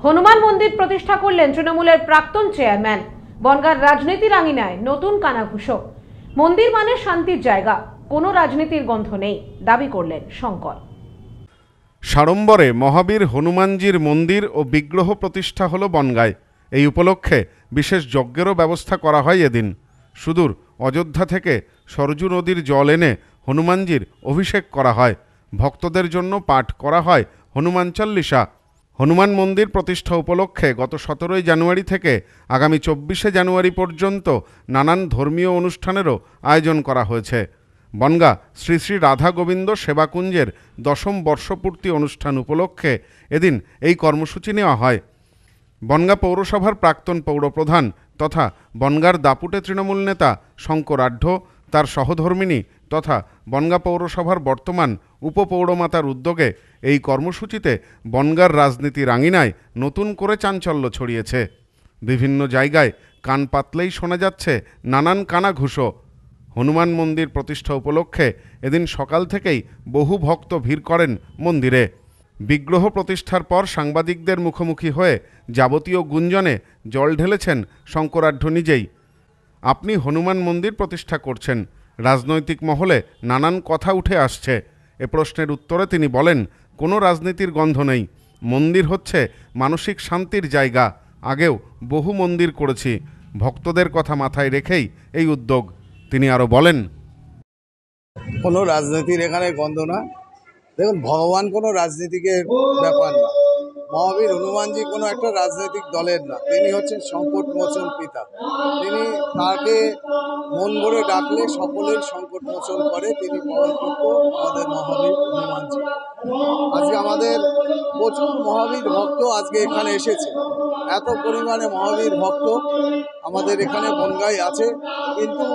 হনুমান মন্দির প্রতিষ্ঠা করলেন তৃণমূলের প্রাক্তন চেয়ারম্যান। বনগাঁর রাজনীতির আঙিনায় নতুন কানাঘুষো। মন্দির মানে শান্তির জায়গা, কোনো রাজনীতির গন্ধ নেই, দাবি করলেন শঙ্কর। সাড়ম্বরে মহাবীর হনুমানজির মন্দির ও বিগ্রহ প্রতিষ্ঠা হলো বনগাঁয়। এই উপলক্ষে বিশেষ যজ্ঞেরও ব্যবস্থা করা হয় এদিন। সুদূর অযোধ্যা থেকে সরজু নদীর জল এনে হনুমানজির অভিষেক করা হয়। ভক্তদের জন্য পাঠ করা হয় হনুমান চল্লিশা। হনুমান মন্দির প্রতিষ্ঠা উপলক্ষে গত 17 জানুয়ারি থেকে আগামী 24 জানুয়ারি পর্যন্ত নানান ধর্মীয় অনুষ্ঠানেরও আয়োজন করা হয়েছে। বনগাঁ শ্রী শ্রী রাধা গোবিন্দ সেবাকুঞ্জের 10ম বর্ষপূর্তি অনুষ্ঠান উপলক্ষে এদিন এই কর্মসূচি নেওয়া হয়। বনগাঁ পৌরসভার প্রাক্তন পৌরপ্রধান তথা বনগাঁর দাপুটে তৃণমূল নেতা শঙ্কর আঢ্য, তার সহধর্মিনী তথা বনগাঁ পৌরসভার বর্তমান উপপৌরমাতার উদ্যোগে এই কর্মসূচিতে বনগাঁর রাজনীতির আঙিনায় নতুন করে চাঞ্চল্য ছড়িয়েছে। বিভিন্ন জায়গায় কান পাতলেই শোনা যাচ্ছে নানান কানাঘুষো। হনুমান মন্দির প্রতিষ্ঠা উপলক্ষে এদিন সকাল থেকেই বহু ভক্ত ভিড় করেন মন্দিরে। বিগ্রহ প্রতিষ্ঠার পর সাংবাদিকদের মুখোমুখি হয়ে যাবতীয় গুঞ্জনে জল ঢেলেছেন শঙ্করাঢ্য নিজেই। আপনি হনুমান মন্দির প্রতিষ্ঠা করছেন, রাজনৈতিক মহলে নানান কথা উঠে আসছে। এ প্রশ্নের উত্তরে তিনি বলেন, কোনো রাজনীতির গন্ধ নেই, মন্দির হচ্ছে মানসিক শান্তির জায়গা। আগেও বহু মন্দির করেছি, ভক্তদের কথা মাথায় রেখেই এই উদ্যোগ। তিনি আরও বলেন, কোনো রাজনীতির এখানে গন্ধ না। দেখুন, ভগবান কোনো রাজনীতিকের ব্যাপার না। মহাবীর হনুমানজি কোনো একটা রাজনৈতিক দলের না, তিনি হচ্ছেন সংকট মোচন পিতা। তিনি তাকে মন ভরে ডাকলে সকলের সংকট মোচন করে, তিনি পরমপুত্র আমাদের মহাবীর হনুমানজি। আজকে আমাদের প্রচুর মহাবীর ভক্ত আজকে এখানে এসেছে। এত পরিমাণে মহাবীর ভক্ত আমাদের এখানে বনগাঁয় আছে, কিন্তু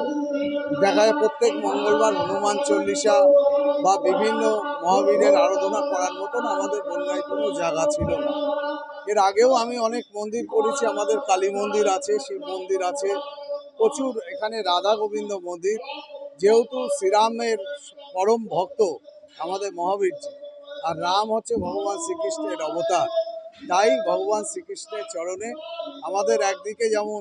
দেখা যায় প্রত্যেক মঙ্গলবার হনুমান চল্লিশা বা বিভিন্ন মহাবীরের আরাধনা করার মতন আমাদের বনগাঁয় কোনো জায়গা ছিল না। এর আগেও আমি অনেক মন্দির করেছি, আমাদের কালী মন্দির আছে, শিব মন্দির আছে, প্রচুর এখানে রাধা গোবিন্দ মন্দির। যেহেতু শ্রীরামের পরম ভক্ত আমাদের মহাবীরজি, আর রাম হচ্ছে ভগবান শ্রীকৃষ্ণের অবতার, তাই ভগবান শ্রীকৃষ্ণের চরণে আমাদের একদিকে যেমন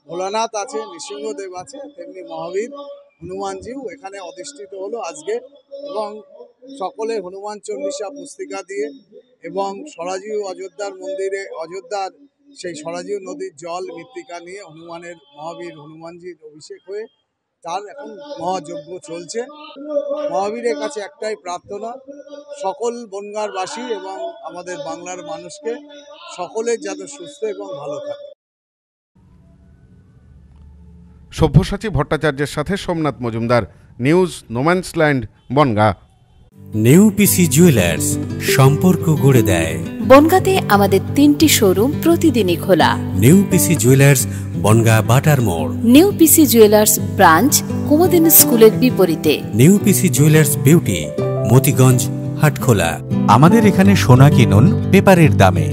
ভোলানাথ আছে, নৃসিংহদেব আছে, তেমনি মহাবীর হনুমানজিও এখানে অধিষ্ঠিত হলো আজকে। এবং সকলে হনুমান চল্লিশা পুস্তিকা দিয়ে এবং সরাজু অযোধ্যার মন্দিরে অযোধ্যার সেই সরাজু নদীর জল মৃত্তিকা নিয়ে হনুমানের মহাবীর হনুমানজির অভিষেক হয়ে তার এখন মহাযজ্ঞ চলছে। মহাবীরের কাছে একটাই প্রার্থনা, সকল বনগাঁরবাসী এবং আমাদের বাংলার মানুষকে সকলের যাতে সুস্থ এবং ভালো থাকে। সব্যসাচী ভট্টাচার্যের সাথে সোমনাথ মজুমদার, নিউজ নোম্যান্সল্যান্ড, বনগাঁ। নেউপিসি জুয়েলার্স, সম্পর্ক গড়ে দেয়। বনগাঁতে আমাদের 3টি শোরুম প্রতিদিনই খোলা। নেউপিসি জুয়েলার্স, বনগাঁ বাটার মোড়। নেউপিসি জুয়েলার্স ব্রাঞ্চ কুমুদিন স্কুলের বিপরীতে। নেউপিসি জুয়েলার্স বিউটি, মতিগঞ্জ, হাটখোলা। আমাদের এখানে সোনা কিনুন পেপারের দামে।